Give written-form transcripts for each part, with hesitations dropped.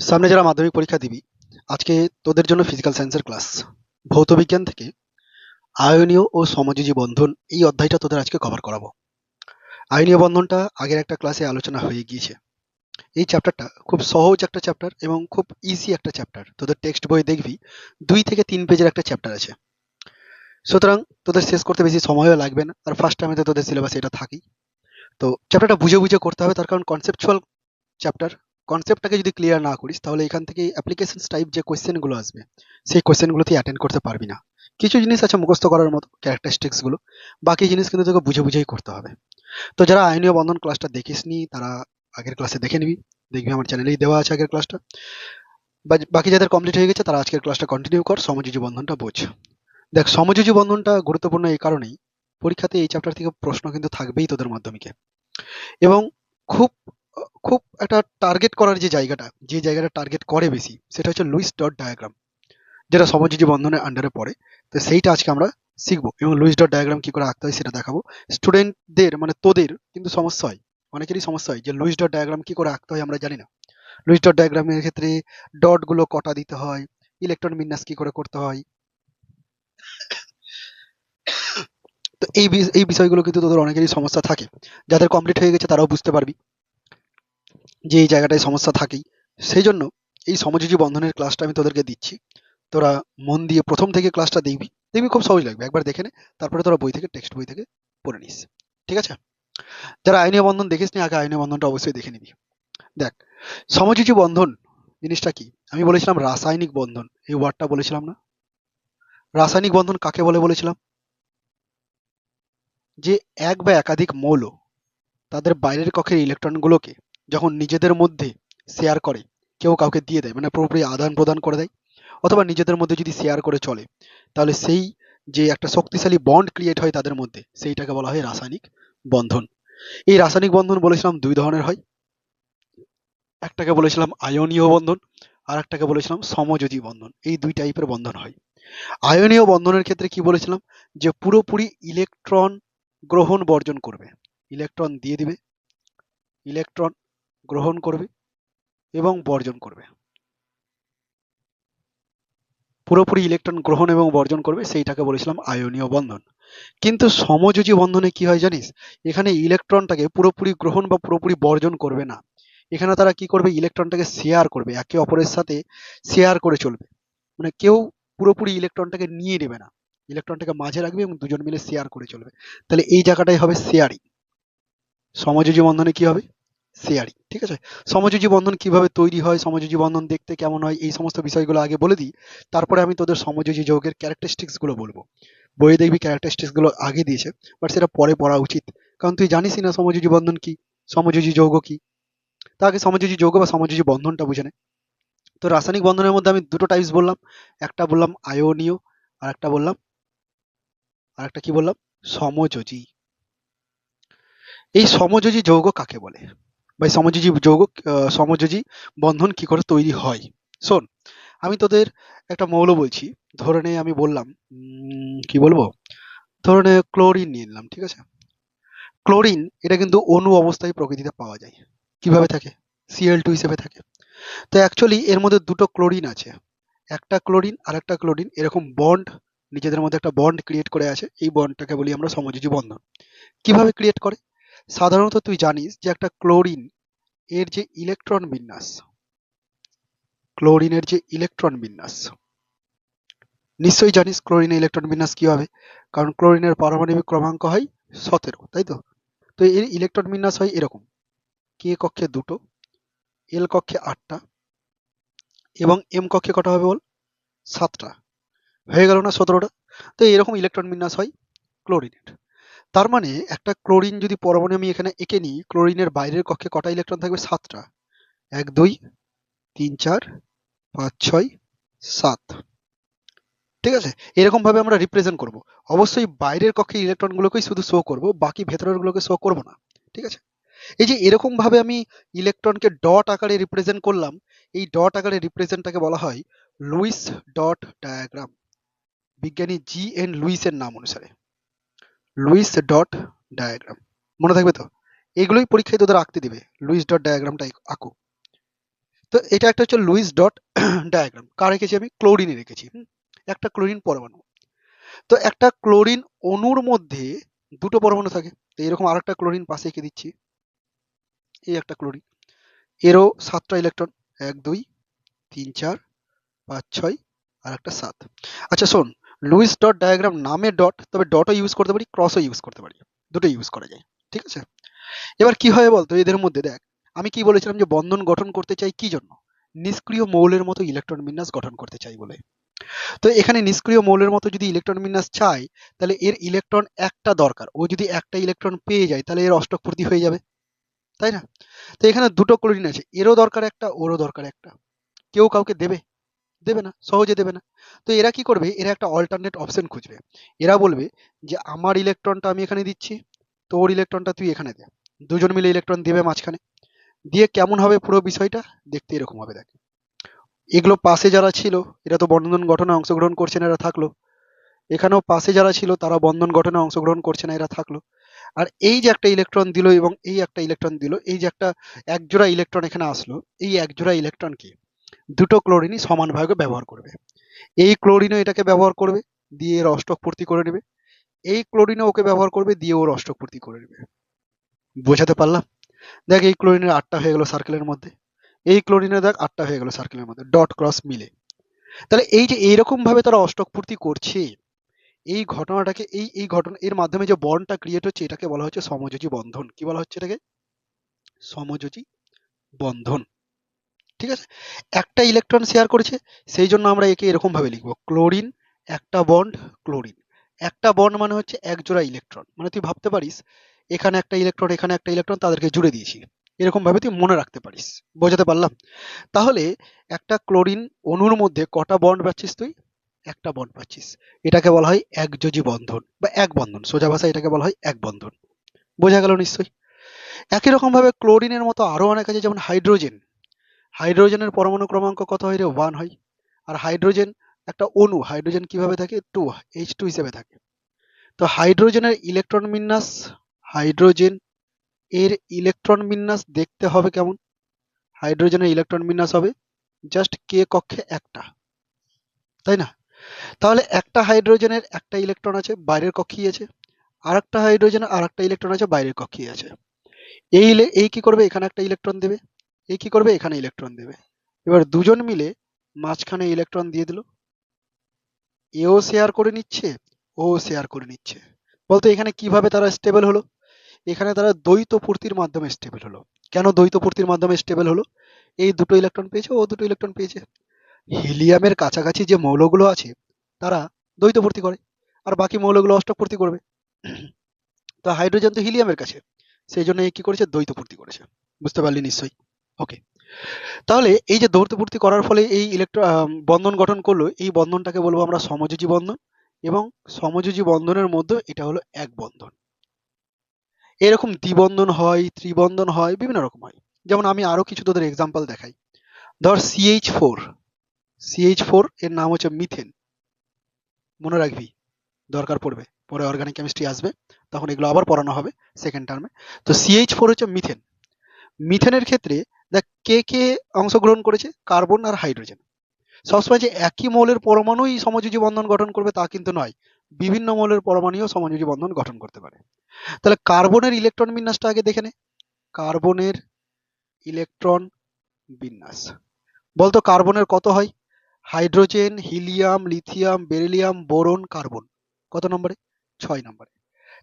সামনে যারা মাধ্যমিক পরীক্ষা দিবি, আজকে তোদের জন্য ফিজিক্যাল সায়েন্সের ক্লাস। ভৌতবিজ্ঞান থেকে আয়নীয় ও সমযোজী বন্ধন এই অধ্যায়টা তোদের আজকে কভার করাবো। আয়নীয় বন্ধনটা আগের একটা ক্লাসে আলোচনা হয়ে গিয়েছে। এই চ্যাপ্টারটা খুব সহজ একটা চ্যাপ্টার এবং খুব ইজি একটা চ্যাপ্টার। তোদের টেক্সট বই দেখবি 2 থেকে 3 পেজের একটা চ্যাপ্টার আছে। সুতরাং তোদের শেষ করতে বেশি সময়ও লাগবে না, আর ফার্স্ট টাইমে তো তোদের সিলেবাসে এটা থাকেই। তো চ্যাপ্টারটা বুঝে বুঝে করতে হবে, তার কারণ কনসেপচুয়াল চ্যাপ্টার। কনসেপ্টটাকে যদি ক্লিয়ার না করিস তাহলে এখান থেকে অ্যাপ্লিকেশন টাইপ যে কোয়েশ্চেনগুলো আসবে সেই কোয়েশ্চেনগুলো তুই অ্যাটেন্ড করতে পারবি না। কিছু জিনিস আছে মুখস্থ করার মতো ক্যারেক্টারিস্টিক্স গুলো, বাকি জিনিস কিন্তু তোকে বুঝে বুঝেই করতে হবে। তো যারা আইনীয় বন্ধন ক্লাসটা দেখিসনি তারা আগের ক্লাসে দেখে নিবি, দেখবি আমার চ্যানেলেই দেওয়া আছে আগের ক্লাসটা। বাকি যাদের কমপ্লিট হয়ে গেছে তারা আজকের ক্লাসটা কন্টিনিউ কর, সমযোজী বন্ধনটা বোঝ। দেখ, সমযোজী বন্ধনটা গুরুত্বপূর্ণ এই কারণেই, পরীক্ষাতে এই চ্যাপ্টার থেকে প্রশ্ন কিন্তু থাকবেই তোদের মাধ্যমিকে। এবং খুব খুব একটা টার্গেট করার যে জায়গাটা টার্গেট করে বেশি, সেটা হচ্ছে লুইস ডট ডায়াগ্রাম, যেটা সমযোজী বন্ধনের আন্ডারে পড়ে। তো সেইটা আজকে আমরা শিখবো এবং লুইস ডট ডায়াগ্রাম কি করে আঁকতে হয় সেটা দেখাবো। স্টুডেন্টদের মানে তোদের কিন্তু সমস্যা হয়, অনেকেরই সমস্যা হয় যে লুইস ডট ডায়াগ্রাম কি করে আঁকতে হয় আমরা জানি না। লুইস ডট ডায়াগ্রামের ক্ষেত্রে ডট গুলো কটা দিতে হয়, ইলেকট্রন বিন্যাস কি করে করতে হয়, তো এই বিষয়গুলো কিন্তু তোদের অনেকেরই সমস্যা থাকে। যাদের কমপ্লিট হয়ে গেছে তারাও বুঝতে পারবি যে এই জায়গাটায় সমস্যা থাকেই। সেই জন্য এই সমযোজী বন্ধনের ক্লাসটা আমি তোদেরকে দিচ্ছি। তোরা মন দিয়ে প্রথম থেকে ক্লাসটা দেখবি, দেখবি খুব সহজ লাগবে, একবার দেখে নে। তারপরে তোরা বই থেকে টেক্সট বই থেকে পড়ে নিস, ঠিক আছে? যারা আইনীয় বন্ধন দেখিস নি, আগে আইনীয় বন্ধনটা অবশ্যই দেখে নিবি। দেখ, সমযোজী বন্ধন জিনিসটা কি আমি বলেছিলাম, রাসায়নিক বন্ধন, এই ওয়ার্ডটা বলেছিলাম না? রাসায়নিক বন্ধন কাকে বলে বলেছিলাম? যে এক বা একাধিক মৌল তাদের বাইরের কক্ষের ইলেকট্রনগুলোকে যখন নিজেদের মধ্যে শেয়ার করে, কেউ কাউকে দিয়ে দেয়, মানে পুরোপুরি আদান প্রদান করে দেয়, অথবা নিজেদের মধ্যে যদি শেয়ার করে চলে, তাহলে সেই যে একটা শক্তিশালী বন্ড ক্রিয়েট হয় তাদের মধ্যে, সেইটাকে বলা হয় রাসায়নিক বন্ধন। এই রাসায়নিক বন্ধন বলেছিলাম 2 ধরনের হয়। একটাকে বলেছিলাম আয়নীয় বন্ধন, আর একটাকে বলেছিলাম সমযোজী বন্ধন। এই 2 টাইপের বন্ধন হয়। আয়নীয় বন্ধনের ক্ষেত্রে কি বলেছিলাম, যে পুরোপুরি ইলেকট্রন গ্রহণ বর্জন করবে, ইলেকট্রন দিয়ে দিবে, ইলেকট্রন গ্রহণ করবে এবং বর্জন করবে, পুরোপুরি ইলেকট্রন গ্রহণ এবং বর্জন করবে, সেইটাকে বলেছিলাম আয়নীয় বন্ধন। কিন্তু সমযোজী বন্ধনে কি হয় জানিস, এখানে ইলেকট্রনটাকে পুরোপুরি গ্রহণ বা পুরোপুরি বর্জন করবে না। এখানে তারা কি করবে, ইলেকট্রনটাকে শেয়ার করবে, একে অপরের সাথে শেয়ার করে চলবে। মানে কেউ পুরোপুরি ইলেকট্রনটাকে নিয়ে নেবে না, ইলেকট্রনটাকে মাঝে রাখবে এবং দুজন মিলে শেয়ার করে চলবে। তাহলে এই জায়গাটাই হবে শেয়ারিং। সমযোজী বন্ধনে কি হবে, শেয়ারিং, ঠিক আছে? সমযোজী বন্ধন কিভাবে তৈরি হয়, সমযোজী বন্ধন দেখতে কেমন হয়, এই সমস্ত বিষয়গুলো আগে বলে দিই। তারপরে আমি তোদের সমযোজী যৌগের ক্যারেক্টারিস্টিক্স গুলো বলবো। বইয়ে দেখবি ক্যারেক্টারিস্টিক্স গুলো আগে দিয়েছে, বাট সেটা পরে পড়া উচিত, কারণ তুই জানিসই না সমযোজী বন্ধন কি, সমযোজী যৌগ কি। তা আগে সমযোজী যৌগ বা সমযোজী বন্ধনটা বুঝে নে। তো রাসায়নিক বন্ধনের মধ্যে আমি দুটো টাইপস বললাম, একটা বললাম আয়নীয়, আর একটা বললাম, আর একটা কি বললাম, সমযোজী। এই সমযোজী যৌগ কাকে বলে, বা এই সমযোজী যৌগ, সমযোজী বন্ধন কি করে তৈরি হয়? শোন, আমি তোদের একটা মৌল বলছি, ধরে নে আমি বললাম কি বলবো, ধরে নে ক্লোরিন নিয়ে নিলাম, ঠিক আছে? ক্লোরিন এটা কিন্তু অণু অবস্থায় প্রকৃতিতে পাওয়া যায়। কিভাবে থাকে? Cl2 হিসেবে থাকে। তো অ্যাকচুয়ালি এর মধ্যে দুটো ক্লোরিন আছে, একটা ক্লোরিন আর একটা ক্লোরিন এরকম বন্ড, নিজেদের মধ্যে একটা বন্ড ক্রিয়েট করে আছে, এই বন্ডটাকে বলি আমরা সমযোজী বন্ধন। কিভাবে ক্রিয়েট করে? সাধারণত তুই জানিস যে একটা ক্লোরিন এর যে ইলেকট্রন বিন্যাস, ক্লোরিনের যে ইলেকট্রন বিন্যাস, নিশ্চয়ই জানিস ক্লোরিনের ইলেকট্রন বিন্যাস কি হবে, কারণ ক্লোরিনের পারমাণবিক ক্রমাঙ্ক হয় 17, তাই তো? তো এর ইলেকট্রন বিন্যাস হয় এরকম, কে কক্ষে 2টো, এল কক্ষে 8টা, এবং এম কক্ষে কটা হবে বল, 7টা। হয়ে গেল না 17টা? তো এরকম ইলেকট্রন বিন্যাস হয় ক্লোরিনের। তার মানে একটা ক্লোরিন যদি পরমাণু আমি এখানে এঁকে নিই, ক্লোরিনের বাইরের কক্ষে কটা ইলেকট্রন থাকবে, 7টা। 1 2 3 4 5 6 7, ঠিক আছে? এরকম ভাবে আমরা রিপ্রেজেন্ট করব। অবশ্যই বাইরের কক্ষে ইলেকট্রন গুলোকেই শুধু শো করব, বাকি ভেতরের গুলোকে শো করব না, ঠিক আছে? এই যে এরকম ভাবে আমি ইলেকট্রনকে ডট আকারে রিপ্রেজেন্ট করলাম, এই ডট আকারে রিপ্রেজেন্টটাকে বলা হয় লুইস ডট ডায়াগ্রাম, বিজ্ঞানী G.N. লুইসের নাম অনুসারে। লুইস ডট ডায়াগ্রাম, মনে থাকবে তো? এগুলোই পরীক্ষায় তোদের আঁকতে দিবে, লুইস ডট ডায়াগ্রামটা আঁকো। তো এটা একটা হচ্ছে লুইস ডট ডায়াগ্রাম। কার রেখেছি আমি? ক্লোরিনে রেখেছি। একটা ক্লোরিন পরমাণু। তো একটা ক্লোরিন অণুর মধ্যে দুটো পরমাণু থাকে। তো এরকম আরেকটা ক্লোরিন পাশে এঁকে দিচ্ছি। এই একটা ক্লোরিন, এরও 7টা ইলেকট্রন, 1 2 3 4 5 6 আর একটা 7। আচ্ছা শোন, লুইস ডট ডায়াগ্রাম নামে ডট, তবে ডটও ইউজ করতে পারি, ক্রসও ইউজ করতে পারি, দুটোই ইউজ করা যায়। ঠিক আছে? এবার কি হয় বলতো এদের মধ্যে? দেখ, আমি কি বলেছিলাম যে বন্ধন গঠন করতে চাই কি জন্য? নিষ্ক্রিয় মৌলের মতো ইলেকট্রন বিন্যাস গঠন করতে চাই বলে। তো এখানে নিষ্ক্রিয় মৌলের মতো যদি ইলেকট্রন বিন্যাস চাই, তাহলে এর ইলেকট্রন একটা দরকার। ও যদি একটা ইলেকট্রন পেয়ে যায় তাহলে এর অষ্টক পূর্তি হয়ে যাবে, তাই না? তো এখানে দুটো ক্লোরিন আছে, এরও দরকার একটা, ওরও দরকার একটা। কেউ কাউকে দেবে? দেবে না, সহজে দেবে না। তো এরা কি করবে? এরা একটা অল্টারনেট অপশন খুঁজবে। এরা বলবে যে আমার ইলেকট্রনটা আমি এখানে দিচ্ছি, তোর ইলেকট্রনটা তুই এখানে দে। দুজন মিলে ইলেকট্রন দেবে মাঝখানে। দিয়ে কেমন হবে পুরো বিষয়টা? দেখতে এরকম হবে। দেখ, এগুলো পাশে যারা ছিল এরা তো বন্ধন গঠনে অংশগ্রহণ করছে না, এরা থাকলো। এখানেও পাশে যারা ছিল তারা বন্ধন গঠনে অংশগ্রহণ করছে না, এরা থাকলো। আর এই যে একটা ইলেকট্রন দিল এবং এই একটা ইলেকট্রন দিল, এই যে একটা একজোড়া ইলেকট্রন এখানে আসলো, এই একজোড়া ইলেকট্রনকে দুটো ক্লোরিনই সমানভাবে ব্যবহার করবে। এই ক্লোরিনও এটাকে ব্যবহার করবে, দিয়ে এর অষ্টক পূর্তি করে নেবে। এই ক্লোরিনও ওকে ব্যবহার করবে, দিয়ে ওর অষ্টক পূর্তি করে নেবে। বোঝাতে পারলাম? দেখ, এই ক্লোরিনের 8টা হয়ে গেল সার্কেলের মধ্যে, এই ক্লোরিনের দেখ 8টা হয়ে গেল সার্কেলের মধ্যে, ডট ক্রস মিলে। তাহলে এই যে এইরকম ভাবে তারা অষ্টক পূর্তি করছে, এই ঘটনাটাকে, এই ঘটনা এর মাধ্যমে যে বন্ডটা ক্রিয়েট হচ্ছে এটাকে বলা হচ্ছে সমযোজী বন্ধন। কি বলা হচ্ছে এটাকে? সমযোজী বন্ধন। ঠিক আছে? একটা ইলেকট্রন শেয়ার করেছে, সেই জন্য আমরা একে এরকম ভাবে লিখবো, ক্লোরিন একটা বন্ড ক্লোরিন। একটা বন্ড মানে হচ্ছে এক জোড়া ইলেকট্রন, মানে তুই ভাবতে পারিস এখানে একটা ইলেকট্রন এখানে একটা ইলেকট্রন, তাদেরকে জুড়ে দিয়েছি। এরকম ভাবে তুই মনে রাখতে পারিস। বোঝাতে পারলাম? তাহলে একটা ক্লোরিন অণুর মধ্যে কটা বন্ড পাচ্ছিস তুই? একটা বন্ড পাচ্ছিস। এটাকে বলা হয় একযোজী বন্ধন বা এক বন্ধন, সোজা ভাষায় এটাকে বলা হয় এক বন্ধন। বোঝা গেল নিশ্চয়ই? একই রকম ভাবে ক্লোরিনের মতো আরো অনেক আছে, যেমন হাইড্রোজেন। হাইড্রোজেনের পরমাণু ক্রমাঙ্ক কত হয় রে? 1 হয়। আর হাইড্রোজেন একটা অণু, হাইড্রোজেন কিভাবে থাকে? 2, H2 হিসেবে থাকে। তো হাইড্রোজেনের ইলেকট্রন বিন্যাস, হাইড্রোজেন এর ইলেকট্রন বিন্যাস দেখতে হবে কেমন? হাইড্রোজেনের ইলেকট্রন বিন্যাস হবে জাস্ট কে কক্ষে একটা, তাই না? তাহলে একটা হাইড্রোজেনের একটা ইলেকট্রন আছে, বাইরের কক্ষেই আছে। আর একটা হাইড্রোজেনের আর একটা ইলেকট্রন আছে, বাইরের কক্ষেই আছে। এই কি করবে? এখানে একটা ইলেকট্রন দেবে। এই কি করবে? এখানে ইলেকট্রন দেবে। এবার দুজন মিলে মাঝখানে ইলেকট্রন দিয়ে দিল। এও শেয়ার করে নিচ্ছে, ও শেয়ার করে নিচ্ছে। বলতো এখানে কিভাবে তারা স্টেবল হলো? এখানে তারা দ্বৈত পূর্তির মাধ্যমে স্টেবল হলো। কেন দ্বৈত পূর্তির মাধ্যমে স্টেবল হলো? এই দুটো ইলেকট্রন পেয়েছে, ও দুটো ইলেকট্রন পেয়েছে। হিলিয়ামের কাছাকাছি যে মৌলগুলো আছে তারা দ্বৈত পূর্তি করে, আর বাকি মৌলগুলো অষ্টক পূর্তি করবে। তো হাইড্রোজেন তো হিলিয়ামের কাছে, সেই জন্য এ কি করেছে? দ্বৈত পূর্তি করেছে। বুঝতে পারলি নিশ্চয়ই? ওকে। তাহলে এই যে দ্বৈত পূর্তি করার ফলে এই বন্ধন গঠন করলো, এই বন্ধনটাকে বলবো আমরা সমযোজী বন্ধন। এবং সমযোজী বন্ধনের মধ্যে এটা হলো এক বন্ধন। এরকম দ্বিবন্ধন হয়, ত্রিবন্ধন হয়, বিভিন্ন রকম হয়। যেমন আমি আরো কিছু তোদের এক্সাম্পল দেখাই। ধর CH4, CH4 এর নাম হচ্ছে মিথেন। মনে রাখবি, দরকার পড়বে, পরে অর্গানিক কেমিস্ট্রি আসবে, তখন এগুলো আবার পড়ানো হবে সেকেন্ড টার্মে। তো CH4 হচ্ছে মিথেন। মিথেনের ক্ষেত্রে দেখ কে কে অংশগ্রহণ করেছে? কার্বন আর হাইড্রোজেন। সবসময় যে একই মৌলের পরমাণুই সমযোজী বন্ধন গঠন করবে তা কিন্তু নয়, বিভিন্ন মৌলের পরমাণুও সমযোজী বন্ধন গঠন করতে পারে। তাহলে কার্বনের ইলেকট্রন বিন্যাসটা আগে দেখে নে। কার্বনের ইলেকট্রন বিন্যাস বলতো কার্বনের কত হয়? Hydrogen, helium, lithium, beryllium, boron, carbon. কত নম্বরে? 6 নম্বরে।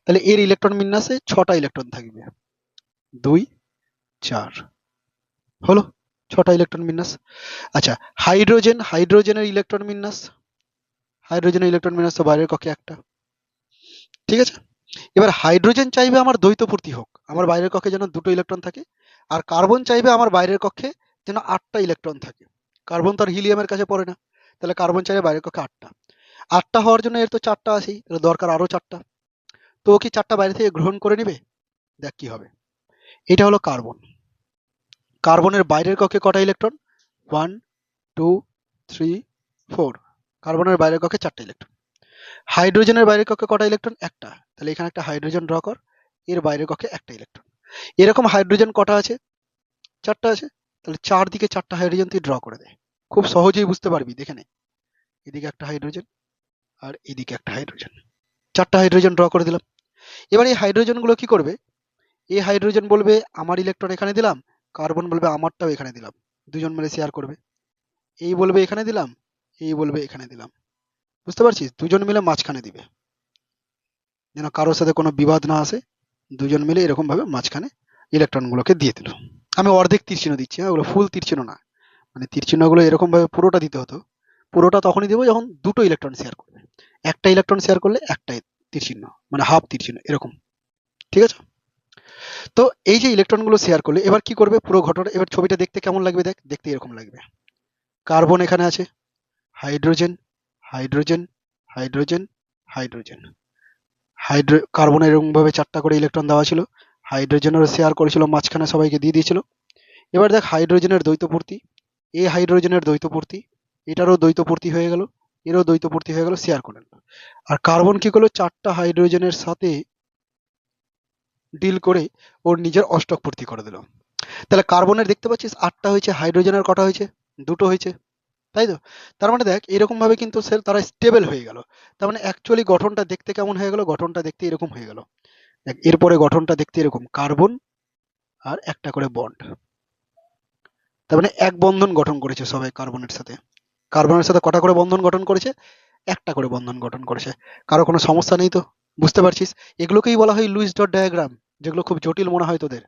তাহলে এর ইলেকট্রন বিন্যাসে 6টা ইলেকট্রন থাকবে। 2 4 হলো 6টা ইলেকট্রন বিন্যাস। আচ্ছা, হাইড্রোজেনের ইলেকট্রন বিন্যাস, হাইড্রোজেনের ইলেকট্রন বিন্যাস তো বাইরের কক্ষে একটা। ঠিক আছে? এবার হাইড্রোজেন চাইবে আমার দ্বৈত পূর্তি হোক, আমার বাইরের কক্ষে যেন দুটো ইলেকট্রন থাকে। আর কার্বন চাইবে আমার বাইরের কক্ষে যেন 8টা ইলেকট্রন থাকে। কার্বন তো আর হিলিয়ামের কাছে পড়ে না, তাহলে কার্বন চাইবে বাইরের কক্ষে 8টা। 8টা হওয়ার জন্য এর তো 4টা আছেই, তাহলে দরকার আরো 4টা। তো ও কি 4টা বাইরে থেকে গ্রহণ করে নেবে? দেখ কি হবে। এটা হলো কার্বন। কার্বনের বাইরের কক্ষে কটা ইলেকট্রন? 1 2 3 4। কার্বনের বাইরের কক্ষে 4টা ইলেকট্রন। হাইড্রোজেনের বাইরের কক্ষে কটা ইলেকট্রন? একটা। তাহলে এখানে একটা হাইড্রোজেন ড্র কর, এর বাইরের কক্ষে একটা ইলেকট্রন। এরকম হাইড্রোজেন কটা আছে? 4টা আছে। তাহলে চারদিকে চারটা হাইড্রোজেন তুই ড্র করে দে, খুব সহজেই বুঝতে পারবি। দেখে নে, এদিকে একটা হাইড্রোজেন আর এদিকে একটা হাইড্রোজেন, চারটা হাইড্রোজেন ড্র করে দিলাম। এবার এই হাইড্রোজেন গুলো কি করবে, এই হাইড্রোজেন বলবে আমার ইলেকট্রন এখানে দিলাম, কার্বন বলবে আমারটাও এখানে দিলাম, দুজন মিলে শেয়ার করবে। এই বলবে এখানে দিলাম, এই বলবে এখানে দিলাম, বুঝতে পারছিস? দুজন মিলে মাঝখানে দিবে, যেন কারোর সাথে কোনো বিবাদ না আসে। দুজন মিলে এরকম ভাবে মাঝখানে ইলেকট্রন গুলোকে দিয়ে দিল। আমি অর্ধেক তীর চিহ্ন দিচ্ছি, হ্যাঁ, ওগুলো ফুল তীর চিহ্ন না, মানে তীর চিহ্নগুলো এরকম ভাবে পুরোটা দিতে হতো। পুরোটা তখনই দেবো যখন দুটো ইলেকট্রন শেয়ার করবে, একটা ইলেকট্রন শেয়ার করলে একটাই তীর চিহ্ন, মানে হাফ তীর চিহ্ন এরকম, ঠিক আছে? তো এই যে ইলেকট্রন গুলো শেয়ার করলে এবার কি করবে পুরো ঘটনা, এবার ছবিটা দেখতে কেমন লাগবে, দেখ, দেখতে এরকম লাগবে। কার্বন এখানে আছে, hydrogen, hydrogen, hydrogen, hydrogen, carbon এরকম ভাবে চারটা করে ইলেকট্রন দেওয়া ছিল, হাইড্রোজেনেরও শেয়ার করেছিল, মাঝখানে সবাইকে দিয়ে দিয়েছিল। এবার দেখ হাইড্রোজেনের দ্বৈতপূর্তি, এই হাইড্রোজেনের দ্বৈতপূর্তি, এটারও দ্বৈতপূর্তি হয়ে গেল, এরও দ্বৈতপূর্তি হয়ে গেল, শেয়ার করে নিল। আর কার্বন কি করলো, চারটা হাইড্রোজেনের সাথে ডিল করে ওর নিজের অষ্টক পূর্তি করে দিল। তাহলে কার্বনের দেখতে পাচ্ছিস আটটা হয়েছে, হাইড্রোজেনের কটা হয়েছে, দুটো হয়েছে, তাই তো? তার মানে দেখ এরকম ভাবে কিন্তু তারা স্টেবল হয়ে গেল। তার মানে অ্যাকচুয়ালি গঠনটা দেখতে কেমন হয়ে গেল, গঠনটা দেখতে এরকম হয়ে গেল। দেখ এরপরে গঠনটা দেখতে এরকম, কার্বন আর একটা করে বন্ড, তার মানে এক বন্ধন গঠন করেছে সবাই কার্বনের সাথে। কার্বনের সাথে কটা করে বন্ধন গঠন করেছে, একটা করে বন্ধন গঠন করেছে। কারো কোনো সমস্যা নেই তো, বুঝতে পারছিস? এগুলোকেই বলা হয় লুইস ডট ডায়াগ্রাম, যেগুলো খুব জটিল মনে হয় তোদের।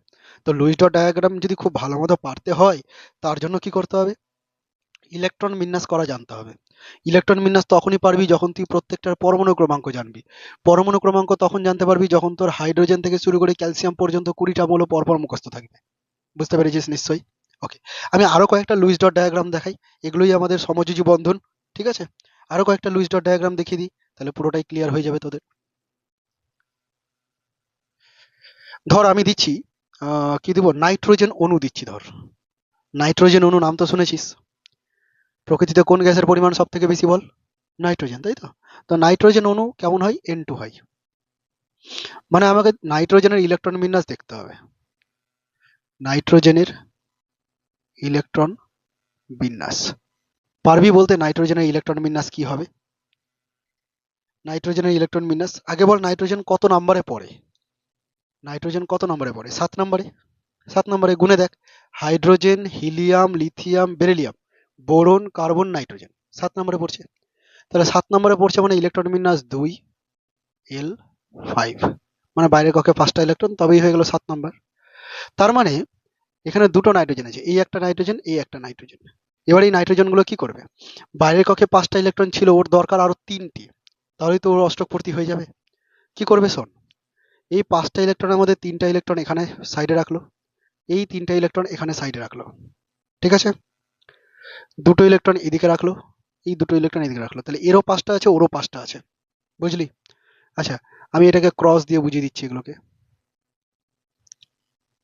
তো লুইস ডট ডায়াগ্রাম যদি খুব ভালো মতো পারতে হয়, তার জন্য কি করতে হবে, ইলেকট্রন বিন্যাস করা জানতে হবে। ইলেকট্রন বিন্যাস তখনই পারবি যখন তুই প্রত্যেকটার পরমাণু ক্রমাঙ্ক জানবি। পরমাণু ক্রমাঙ্ক তখন জানতে পারবি যখন তোর হাইড্রোজেন থেকে শুরু করে ক্যালসিয়াম পর্যন্ত 20টা মৌল পরপর মুখস্থ থাকবে। বুঝতে পেরেছিস নিশ্চয়ই? ওকে, আমি আরো কয়েকটা লুইস ডট ডায়াগ্রাম দেখাই, এগুলোই আমাদের সমযোজী বন্ধন, ঠিক আছে? আরো কয়েকটা লুইস ডট ডায়াগ্রাম দেখিয়ে দিই, তাহলে পুরোটাই ক্লিয়ার হয়ে যাবে তোদের। ধর আমি দিচ্ছি, কি দিব, নাইট্রোজেন অণু দিচ্ছি। ধর নাইট্রোজেন অণু, নাম তো শুনেছিস। প্রকৃতিতে কোন গ্যাসের পরিমাণ সব থেকে বেশি বল? নাইট্রোজেন, তাই তো? তো নাইট্রোজেন অণু কেমন হয়, N2 হয়। মানে আমাকে নাইট্রোজেনের ইলেকট্রন বিন্যাস দেখতে হবে, নাইট্রোজেনের ইলেকট্রন বিন্যাস। পারবি বলতে নাইট্রোজেনের ইলেকট্রন বিন্যাস কি হবে? নাইট্রোজেনের ইলেকট্রন বিন্যাস আগে বল, নাইট্রোজেন কত নম্বরে পড়ে? নাইট্রোজেন কত নম্বরে পড়ে? 7 নম্বরে। 7 নম্বরে গুনে দেখ, hydrogen, helium, lithium, beryllium, boron, carbon, nitrogen 7 নম্বরে পড়ছে। তাহলে 7 নম্বরে পড়ছে মানে ইলেকট্রন বিন্যাস 2 L5, মানে বাইরের কক্ষে 5টা ইলেকট্রন, তবেই হয়ে গেল 7 নম্বর। তার মানে এখানে দুটো নাইট্রোজেন আছে, এই একটা নাইট্রোজেন, এই একটা নাইট্রোজেন। এবার এই নাইট্রোজেন গুলো কি করবে, বাইরের কক্ষে 5টা ইলেকট্রন ছিল, ওর দরকার আরো 3টে, তাহলেই তো ওর অষ্টক পূর্তি হয়ে যাবে। কি করবে শোন, এই 5টা ইলেকট্রনের মধ্যে 3টা ইলেকট্রন এখানে সাইডে রাখলো, এই 3টা ইলেকট্রন এখানে সাইডে রাখলো, ঠিক আছে? দুটো ইলেকট্রন এদিকে রাখলো, এই দুটো ইলেকট্রন এদিকে রাখলো, তাহলে এরও 5টা আছে, ওরও 5টা আছে, বুঝলি? আচ্ছা, আমি এটাকে ক্রস দিয়ে বুঝিয়ে দিচ্ছি এগুলোকে,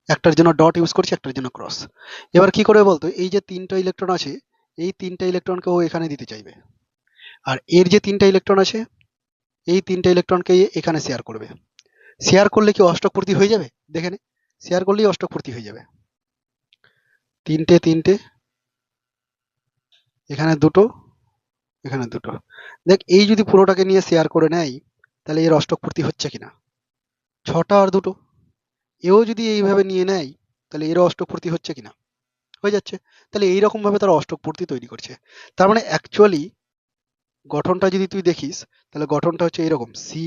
একটার জন্য ডট ইউজ করছি, একটার জন্য ক্রস। এবার কি করে বলতো, এই যে 3টা ইলেকট্রন আছে, এই 3টা ইলেকট্রনকে ও এখানে দিতে চাইবে, আর এর যে 3টা ইলেকট্রন আছে, এই 3টা ইলেকট্রনকে এখানে শেয়ার করবে। শেয়ার করলে কি অষ্টক পূর্তি হয়ে যাবে? দেখে নে, শেয়ার করলেই অষ্টক পূর্তি হয়ে যাবে। 3টে 3টে, এখানে দুটো, এখানে দুটো। দেখ এই যদি পুরোটাকে নিয়ে শেয়ার করে নেয়, তাহলে এর অষ্টক পূর্তি হচ্ছে কিনা, 6টা আর দুটো। এও যদি এইভাবে নিয়ে নেয়, তাহলে এরও অষ্টক পূর্তি হচ্ছে কিনা, হয়ে যাচ্ছে। তাহলে এইরকম ভাবে তারা অষ্টক পূর্তি তৈরি করছে। তার মানে অ্যাকচুয়ালি গঠনটা যদি তুই দেখিস, তাহলে গঠনটা হচ্ছে এরকম, সি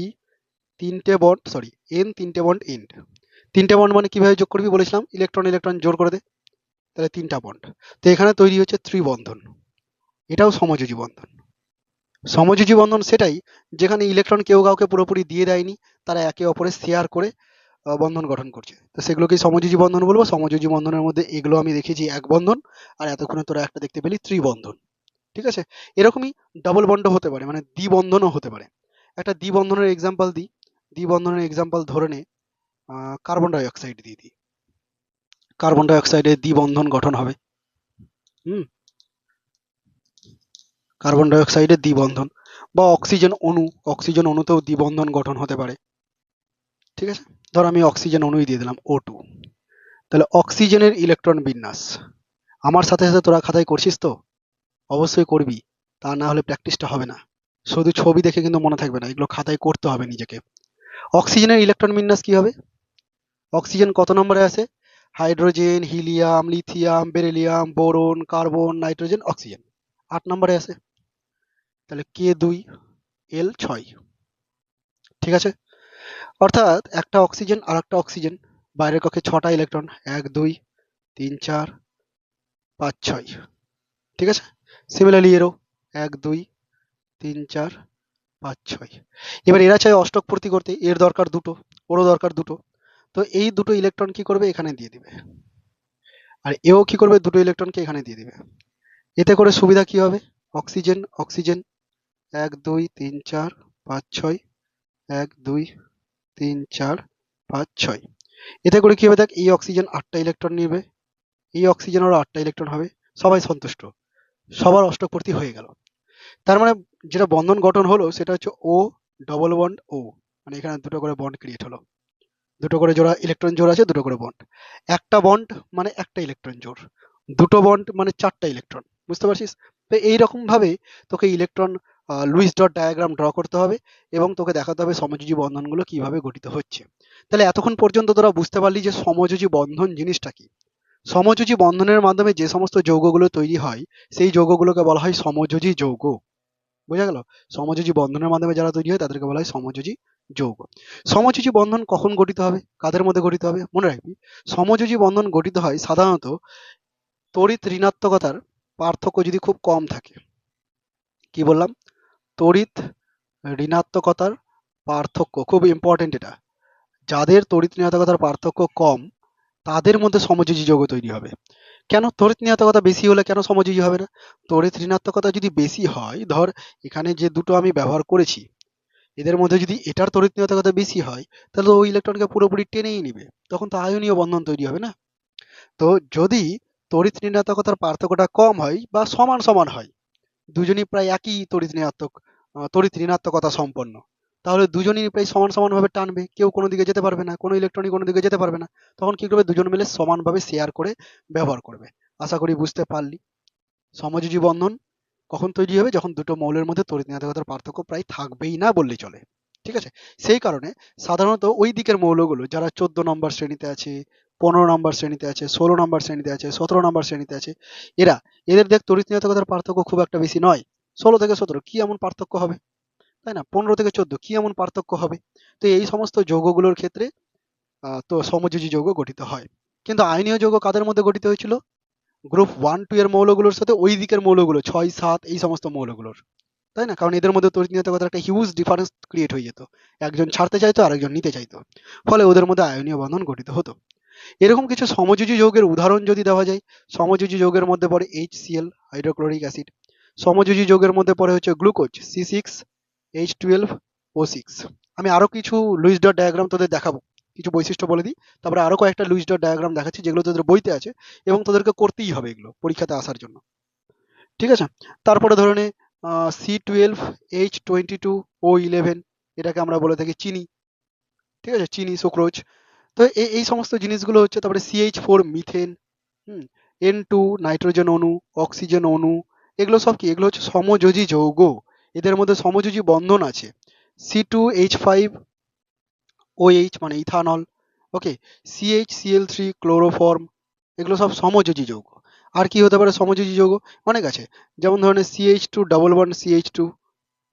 3টে বন্ড, সরি, এন 3টে বন্ড, এন্ড 3টে বন্ড মানে কিভাবে যোগ করবি বলেছিলাম, ইলেকট্রন ইলেকট্রন জোর করে দে, তাহলে 3টা বন্ড। তো এখানে তৈরি হচ্ছে ত্রিবন্ধন, এটাও সমযোজী বন্ধন। সমযোজী বন্ধন সেটাই যেখানে ইলেকট্রন কেউ কাউকে পুরোপুরি দিয়ে দেয়নি, তারা একে অপরের শেয়ার করে বন্ধন গঠন করছে, তো সেগুলোকে সমযোজী বন্ধন বলবো। সমযোজী বন্ধনের মধ্যে এগুলো আমি দেখিয়েছি এক বন্ধন, আর এতক্ষণে তোরা একটা দেখতে পেলি ত্রিবন্ধন, ঠিক আছে? এরকমই ডাবল বন্ড হতে পারে, মানে দ্বিবন্ধনও হতে পারে। একটা দ্বিবন্ধনের এক্সাম্পল দিই, দ্বিবন্ধনের এক্সাম্পল ধরে নে, কার্বন ডাই অক্সাইড দিয়ে দিই, কার্বন ডাই অক্সাইডে দ্বিবন্ধন গঠন হবে। হুম, কার্বন ডাই অক্সাইডে দ্বিবন্ধন, বা অক্সিজেন অণু, অক্সিজেন অণুতেও দ্বিবন্ধন গঠন হতে পারে, ঠিক আছে? ধর আমি অক্সিজেন অণুই দিয়ে দিলাম O2, তাহলে অক্সিজেনের ইলেকট্রন বিন্যাস, আমার সাথে সাথে তোরা খাতায় করছিস তো? অবশ্যই করবি, তা না হলে প্র্যাকটিসটা হবে না। শুধু ছবি দেখে কিন্তু মনে থাকবে না, এগুলো খাতায় করতে হবে নিজেকে। অক্সিজেনের ইলেকট্রন বিন্যাস কি হবে? অক্সিজেন কত নম্বরে আছে? Hydrogen, helium, lithium, beryllium, boron, carbon, nitrogen, oxygen 8 নম্বরে আছে। তাহলে K2 L6, ঠিক আছে? অর্থাৎ একটা অক্সিজেন আর একটা অক্সিজেন, বাইরের কক্ষে 6টা ইলেকট্রন, 1 2 3 4 5 6, ঠিক আছে? সিমিলারলি এরও 1 2 3 4 5 6। এবার এরা চাই অষ্টক পূর্তি করতে, এর দরকার দুটো, ওরও দরকার দুটো। তো এই দুটো ইলেকট্রন কি করবে, এখানে দিয়ে দিবে। আর এও কি করবে, দুটো ইলেকট্রনকে এখানে দিয়ে দিবে। এতে করে সুবিধা কি হবে? Oxygen oxygen 1 2 3 4 5 6, 1 2 3 4 5 6। এতে করে কি হবে দেখ, এই অক্সিজেন 8টা ইলেকট্রন নেবে, এই অক্সিজেনেরও 8টা ইলেকট্রন হবে, সবাই সন্তুষ্ট, সবার অষ্টকপূর্তি হয়ে গেল। তার মানে যেটা বন্ধন গঠন হলো সেটা হচ্ছে ও ডবল বন্ড ও, মানে এখানে দুটো করে বন্ড ক্রিয়েট হলো, দুটো করে জোড়া ইলেকট্রন জোড় আছে, দুটো করে বন্ড। একটা বন্ড মানে একটা ইলেকট্রন জোড়, দুটো বন্ড মানে 4টা ইলেকট্রন। বুঝতে পারছিস? তো এইরকম ভাবে তোকে electron Luis dot diagram draw করতে হবে এবং তোকে দেখাতে হবে সমযোজী বন্ধনগুলো কিভাবে গঠিত হচ্ছে। তাহলে এতক্ষণ পর্যন্ত তোরা বুঝতে পারলি যে সমযোজী বন্ধন জিনিসটা কি। সমযোজী বন্ধনের মাধ্যমে যে সমস্ত যৌগগুলো তৈরি হয় সেই যৌগগুলোকে বলা হয় সমযোজী যৌগ। বোঝা গেল? সমযোজী বন্ধনের মাধ্যমে যারা তৈরি হয় তাদেরকে বলা হয় সমযোজী যৌগ। সমযোজী বন্ধন কখন গঠিত হবে, কাদের মধ্যে গঠিত হবে? মনে রাখবি, সমযোজী বন্ধন গঠিত হয় সাধারণত তড়িৎ ঋণাত্মকতার পার্থক্য যদি খুব কম থাকে। কি বললাম? তড়িৎ ঋণাত্মকতার পার্থক্য খুব ইম্পর্টেন্ট এটা। যাদের তড়িৎ ঋণাত্মকতার পার্থক্য কম তাদের মধ্যে সমযোজী যৌগ তৈরি হবে। কেন? তড়িৎ ঋণাত্মকতা বেশি হলে কেন সমযোজী হবে না? তড়িৎ ঋণাত্মকতা যদি বেশি হয়, ধর এখানে যে দুটো আমি ব্যবহার করেছি এদের মধ্যে যদি এটার তড়িৎ ঋণাত্মকতা বেশি হয় তাহলে তো ওই ইলেকট্রনকে পুরোপুরি টেনেই নিবে, তখন তো আয়নীয় বন্ধন তৈরি হবে না। তো যদি তড়িৎ ঋণাত্মকতার পার্থক্যটা কম হয় বা সমান সমান হয়, দুজনই প্রায় একই তড়িৎ ঋণাত্মকতা সম্পন্ন, তাহলে দুজনই প্রায় সমান সমান ভাবে টানবে, কেউ কোনো দিকে যেতে পারবে না, কোনো ইলেকট্রনই কোনো দিকে যেতে পারবে না। তখন কি করবে, দুজন মিলে সমানভাবে শেয়ার করে ব্যবহার করবে। আশা করি বুঝতে পারলি। সমযোজী বন্ধন কখন তৈরি হবে? যখন দুটো মৌলের মধ্যে তড়িৎ ঋণাত্মকতার পার্থক্য প্রায় থাকবেই না বললেই চলে। ঠিক আছে? সেই কারণে সাধারণত ওই দিকের মৌলগুলো যারা 14 নম্বর শ্রেণীতে আছে, 15 নম্বর শ্রেণীতে আছে, 16 নম্বর শ্রেণীতে আছে, 17 নম্বর শ্রেণীতে আছে, এরা এদের দেখ তড়িৎ ঋণাত্মকতার পার্থক্য খুব একটা বেশি নয়। 16 থেকে 17 কি এমন পার্থক্য হবে, তাই না? 15 থেকে 14 কি এমন পার্থক্য হবে? তো এই সমস্ত যৌগগুলোর ক্ষেত্রে তো সমযোজী যৌগ গঠিত হয়। কিন্তু আয়নীয় যৌগ কাদের মধ্যে গঠিত হয়েছিল? গ্রুপ 1 2 এর মৌলগুলোর সাথে ওই দিকের মৌলগুলো 6 7 এই সমস্ত মৌলগুলোর, তাই না? কারণ এদের মধ্যে তড়িৎ ঋণাত্মকতার একটা হিউজ ডিফারেন্স ক্রিয়েট হয়ে যেত, একজন ছাড়তে চাইতো আরেকজন নিতে চাইতো, ফলে ওদের মধ্যে আয়নীয় বন্ধন গঠিত হতো। এরকম কিছু সমযোজী যৌগের উদাহরণ যদি দেওয়া যায়, সমযোজী যৌগের মধ্যে পড়ে HCl, হাইড্রোক্লোরিক অ্যাসিড। সমযোজী যৌগের মধ্যে পড়ে হচ্ছে গ্লুকোজ, C6H12O6। আমি আরো কিছু লুইস ডট ডায়াগ্রাম তোদের দেখাবো, কিছু বৈশিষ্ট্য বলে দিই, তারপরে আরো কয়েকটা লুইস ডট ডায়াগ্রাম দেখাচ্ছি যেগুলো তোদের বইতে আছে এবং তোদেরকে করতেই হবে এগুলো পরীক্ষাতে আসার জন্য। ঠিক আছে? তারপরে ধরে নে C12H22O11, এটাকে আমরা বলে থাকি চিনি। ঠিক আছে? চিনি, সুক্রোজ। তো এই সমস্ত জিনিসগুলো হচ্ছে, তারপরে CH4 মিথেন, হুম, N2 নাইট্রোজেন অণু, অক্সিজেন অণু, এগুলো সব কি? এগুলো হচ্ছে সমযোজী যৌগ। এদের মধ্যে সমযোজী বন্ধন আছে। C2H5OH মানে ইথানল, ওকে, CHCl3 ক্লোরোফর্ম, এগুলো সব সমযোজী যৌগ। আর কি হতে পারে সমযোজী যৌগ? অনেক আছে, যেমন ধরনের CH2 ডাবল বন্ড CH2,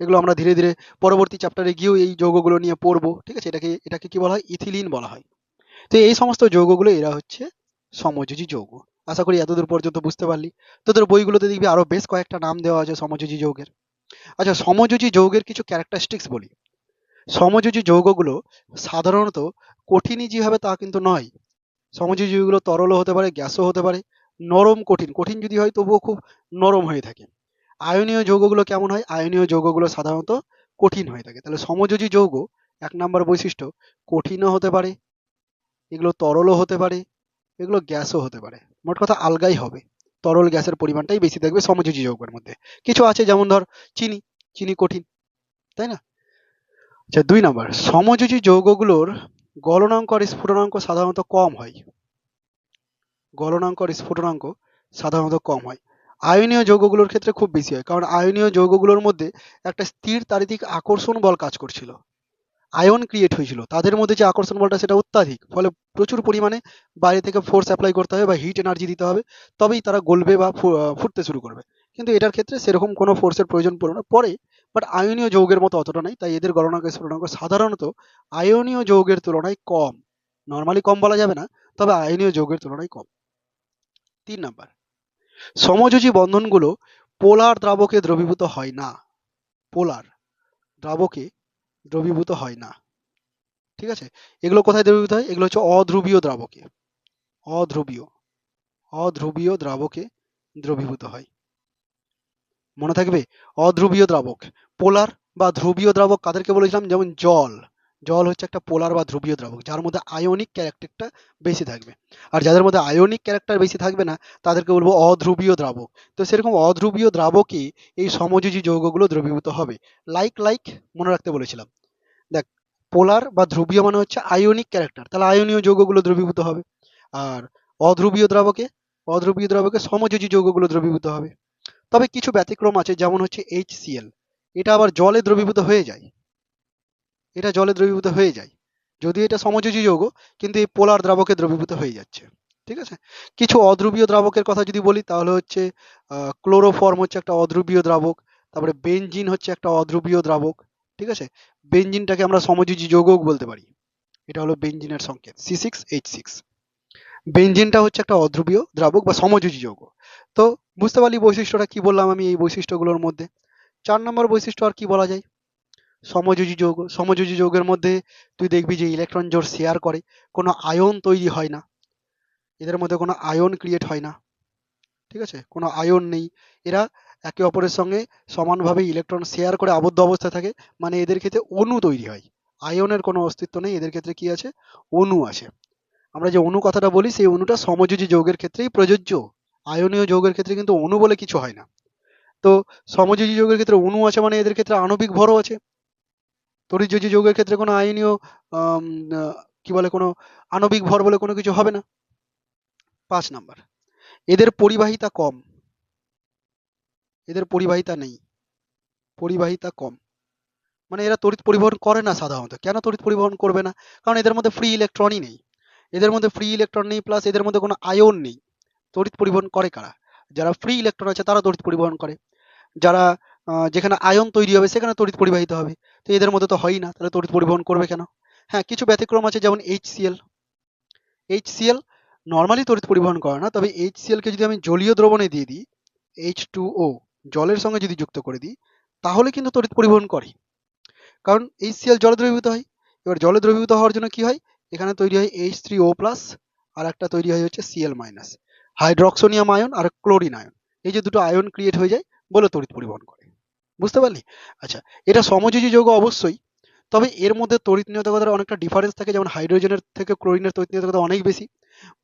এগুলো আমরা ধীরে ধীরে পরবর্তী চ্যাপ্টারে গিয়েও এই যৌগগুলো নিয়ে পড়বো। ঠিক আছে? এটাকে কি বলা হয়? ইথিলিন বলা হয়। তো এই সমস্ত যৌগগুলো এরা হচ্ছে সমযোজী যৌগ। আশা করি এতদূর পর্যন্ত বুঝতে পারলি। তোদের বইগুলোতে দেখবি আরো বেশ কয়েকটা নাম দেওয়া আছে সমযোজী যৌগের। আচ্ছা, সমযোজী যৌগের কিছু ক্যারেক্টারিস্টিক্স বলি। সমযোজী যৌগগুলো সাধারণত কঠিনই যে হবে তা কিন্তু নয়। সমযোজী যৌগগুলো তরলও হতে পারে, গ্যাসও হতে পারে, নরম কঠিন, কঠিন যদি হয় তবুও খুব নরম হয়ে থাকে। আয়নীয় যৌগগুলো কেমন হয়? আয়নীয় যৌগগুলো সাধারণত কঠিন হয়ে থাকে। তাহলে সমযোজী যৌগ 1 নম্বর বৈশিষ্ট্য, কঠিনও হতে পারে, এগুলো তরলও হতে পারে, এগুলো গ্যাসও হতে পারে। মোট কথা আলগাই হবে, তরল গ্যাসের পরিমাণটাই বেশি থাকবে সমযোজী যৌগের মধ্যে। কিছু আছে যেমন ধর চিনি, চিনি কঠিন, তাই না? আচ্ছা, 2 নম্বর, সমযোজী যৌগগুলোর গলনাঙ্ক আর স্ফুটনাঙ্ক সাধারণত কম হয়। গলনাঙ্ক আর স্ফুটনাঙ্ক সাধারণত কম হয়। আয়নীয় যৌগগুলোর ক্ষেত্রে খুব বেশি হয়, কারণ আয়নীয় যৌগগুলোর মধ্যে একটা স্থির তাড়িতিক আকর্ষণ বল কাজ করছিল, আয়ন ক্রিয়েট হয়েছিল, তাদের মধ্যে যে আকর্ষণ বলটা সেটা অত্যাধিক, ফলে প্রচুর পরিমাণে বাইরে থেকে ফোর্স অ্যাপ্লাই করতে হবে বা হিট এনার্জি দিতে হবে, তবেই তারা গলবে বা ফুটতে শুরু করবে। কিন্তু এটার ক্ষেত্রে সেরকম কোনো ফোর্সের প্রয়োজন পড়ে না, পরে, বাট আয়নীয় যৌগের মতো অতটা নাই, তাই এদের গণনাঙ্ক স্ফুটনাঙ্ক সাধারণত আয়নীয় যৌগের তুলনায় কম। নর্মালি কম বলা যাবে না, তবে আয়নীয় যৌগের তুলনায় কম। 3 নাম্বার, সমযোজী বন্ধনগুলো পোলার দ্রাবকে দ্রবীভূত হয় না। পোলার দ্রাবকে দ্রবীভূত হয় না, ঠিক আছে? এগুলো কোথায় দ্রবীভূত হয়? এগুলো হচ্ছে অধ্রুবীয় দ্রাবকে, অধ্রুবীয় অধ্রুবীয় দ্রাবকে দ্রবীভূত হয়। মনে থাকবে, অধ্রুবীয় দ্রাবক। পোলার বা ধ্রুবীয় দ্রাবক কাদেরকে বলেছিলাম? যেমন জল, জল হচ্ছে একটা পোলার বা ধ্রুবীয় দ্রাবক, যার মধ্যে আয়নিক ক্যারেক্টারটা বেশি থাকবে। আর যাদের মধ্যে আয়নিক ক্যারেক্টার বেশি থাকবে না, তাদেরকে বলবো অধ্রুবীয় দ্রাবক। তো সেরকম অধ্রুবীয় দ্রাবকে এই সমযোজী যৌগগুলো দ্রবীভূত হবে। লাইক লাইক মনে রাখতে বলেছিলাম। দেখ, পোলার বা ধ্রুবীয় মানে হচ্ছে আয়নিক ক্যারেক্টার, তাহলে আয়নীয় যৌগগুলো দ্রবীভূত হবে। আর অধ্রুবীয় দ্রাবকে, অধ্রুবীয় দ্রাবকে সমযোজী যৌগগুলো দ্রবীভূত হবে। তবে কিছু ব্যতিক্রম আছে, যেমন হচ্ছে HCl, এটা আবার জলে দ্রবীভূত হয়ে যায়, এটা জলে দ্রবীভূত হয়ে যায়, যদিও এটা সমযোজী যৌগ, কিন্তু এই পোলার দ্রাবকে দ্রবীভূত হয়ে যাচ্ছে, ঠিক আছে? কিছু অধ্রুবীয় দ্রাবকের কথা যদি বলি, তাহলে হচ্ছে ক্লোরোফর্ম হচ্ছে একটা অধ্রুবীয় দ্রাবক, তারপরে বেনজিন হচ্ছে একটা অধ্রুবীয় দ্রাবক, ঠিক আছে? বেনজিনটাকে আমরা সমযোজী যৌগও বলতে পারি, এটা হলো বেনজিনের সংকেত C6H6। বেনজিনটা হচ্ছে একটা অধ্রুবীয় দ্রাবক বা সমযোজী যৌগ। তো বুঝতে পারলি বৈশিষ্ট্যটা কি বললাম আমি এই বৈশিষ্ট্যগুলোর মধ্যে। 4 নম্বর বৈশিষ্ট্য আর কি বলা যায়? সমযোজী যৌগ। সমযোজী যৌগের মধ্যে তুই দেখবি যে ইলেকট্রন জোড় শেয়ার করে, কোনো আয়ন তৈরি হয় না, এদের মধ্যে কোনো আয়ন ক্রিয়েট হয় না, ঠিক আছে? কোনো আয়ন নেই, এরা একে অপরের সঙ্গে সমানভাবে ইলেকট্রন শেয়ার করে আবদ্ধ অবস্থায় থাকে, মানে এদের ক্ষেত্রে অণু তৈরি হয়। আয়নের কোনো অস্তিত্ব নেই, এদের ক্ষেত্রে কি আছে? অণু আছে। আমরা যে অণু কথাটা বলি, সেই অণুটা সমযোজী যৌগের ক্ষেত্রেই প্রযোজ্য, আয়নীয় যৌগের ক্ষেত্রে কিন্তু অণু বলে কিছু হয় না। তো সমযোজী যৌগের ক্ষেত্রে অণু আছে, মানে এদের ক্ষেত্রে আণবিক ভরও আছে। তড়িৎযোজী যৌগের ক্ষেত্রে কোনো আয়নীয় আম, আহ, কি বলে, কোনো আণবিক ভর বলে কোনো কিছু হবে না। 5 নাম্বার, এদের পরিবাহিতা কম, এদের পরিবাহিতা নেই, পরিবাহিতা কম, মানে এরা তড়িৎ পরিবহন করে না সাধারণত। কেন তড়িৎ পরিবহন করবে না? কারণ এদের মধ্যে ফ্রি ইলেকট্রনই নেই, এদের মধ্যে ফ্রি ইলেকট্রন নেই, প্লাস এদের মধ্যে কোনো আয়ন নেই। তড়িৎ পরিবহন করে কারা? যারা ফ্রি ইলেকট্রন আছে তারা তড়িৎ পরিবহন করে, যারা যেখানে আয়ন তৈরি হবে সেখানে তড়িৎ পরিবাহিত হবে। তো এদের মধ্যে তো হয়ই না, তাহলে তড়িৎ পরিবহন করবে কেন? হ্যাঁ, কিছু ব্যতিক্রম আছে, যেমন HCl। HCl নর্মালি তড়িৎ পরিবহন করে না, তবে HCl কে যদি আমি জলীয় দ্রবণে দিয়ে দিই, H2O জলের সঙ্গে যদি যুক্ত করে দিই, তাহলে কিন্তু তড়িৎ পরিবহন করে, কারণ HCl জলে দ্রবীভূত হয়। এবার জলে দ্রবীভূত হওয়ার জন্য কি হয়? এখানে তৈরি হয় H3O+, আর একটা তৈরি হয় হচ্ছে Cl-, হাইড্রক্সোনিয়াম আয়ন আর ক্লোরিন আয়ন। এই যে দুটো আয়ন ক্রিয়েট হয়ে যায়, বলে তড়িৎ পরিবহন করে। বুঝতে পারলি? আচ্ছা, এটা সমযোজী যৌগ অবশ্যই, তবে এর মধ্যে তড়িৎ নিরোধকতার অনেকটা ডিফারেন্স থাকে, যেমন হাইড্রোজেনের থেকে ক্লোরিনের তড়িৎ নিরোধকতা অনেক বেশি,